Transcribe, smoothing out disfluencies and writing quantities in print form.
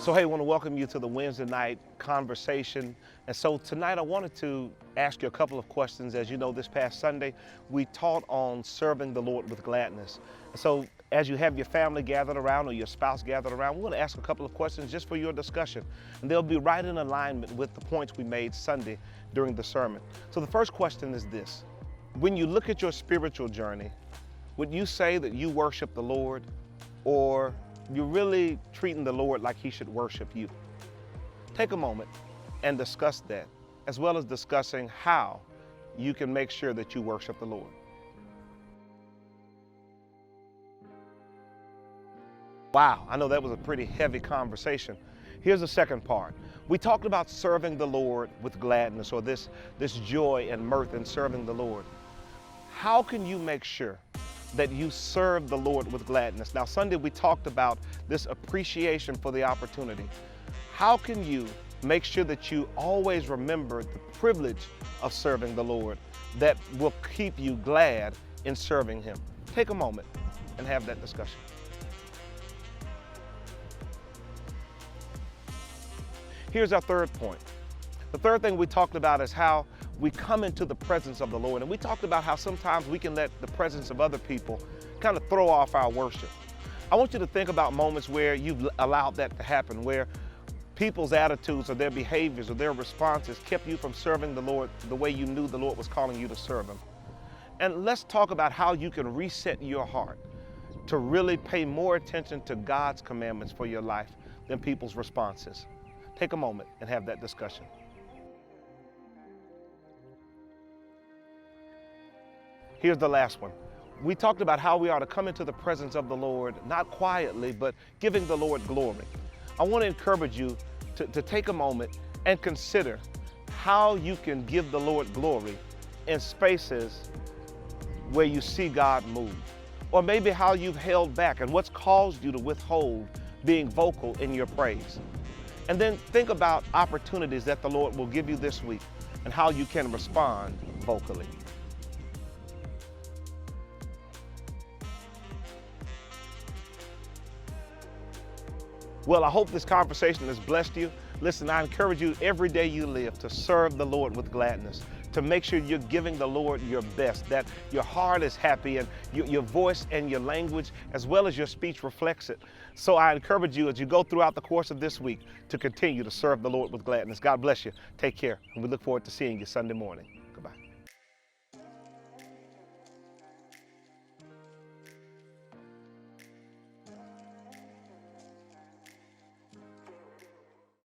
So hey, I want to welcome you to the Wednesday night conversation. And so tonight I wanted to ask you a couple of questions. As you know, this past Sunday, we taught on serving the Lord with gladness. And so as you have your family gathered around or your spouse gathered around, we want to ask a couple of questions just for your discussion. And they'll be right in alignment with the points we made Sunday during the sermon. So the first question is this: when you look at your spiritual journey, would you say that you worship the Lord, or you're really treating the Lord like he should worship you? Take a moment and discuss that, as well as discussing how you can make sure that you worship the Lord. Wow, I know that was a pretty heavy conversation. Here's the second part. We talked about serving the Lord with gladness, or this joy and mirth in serving the Lord. How can you make sure that you serve the Lord with gladness? Now, Sunday we talked about this appreciation for the opportunity. How can you make sure that you always remember the privilege of serving the Lord that will keep you glad in serving him? Take a moment and have that discussion. Here's our third point. The third thing we talked about is how we come into the presence of the Lord. And we talked about how sometimes we can let the presence of other people kind of throw off our worship. I want you to think about moments where you've allowed that to happen, where people's attitudes or their behaviors or their responses kept you from serving the Lord the way you knew the Lord was calling you to serve him. And let's talk about how you can reset your heart to really pay more attention to God's commandments for your life than people's responses. Take a moment and have that discussion. Here's the last one. We talked about how we are to come into the presence of the Lord, not quietly, but giving the Lord glory. I want to encourage you to take a moment and consider how you can give the Lord glory in spaces where you see God move, or maybe how you've held back and what's caused you to withhold being vocal in your praise. And then think about opportunities that the Lord will give you this week and how you can respond vocally. Well, I hope this conversation has blessed you. Listen, I encourage you every day you live to serve the Lord with gladness, to make sure you're giving the Lord your best, that your heart is happy and your voice and your language as well as your speech reflects it. So I encourage you as you go throughout the course of this week to continue to serve the Lord with gladness. God bless you. Take care, and we look forward to seeing you Sunday morning.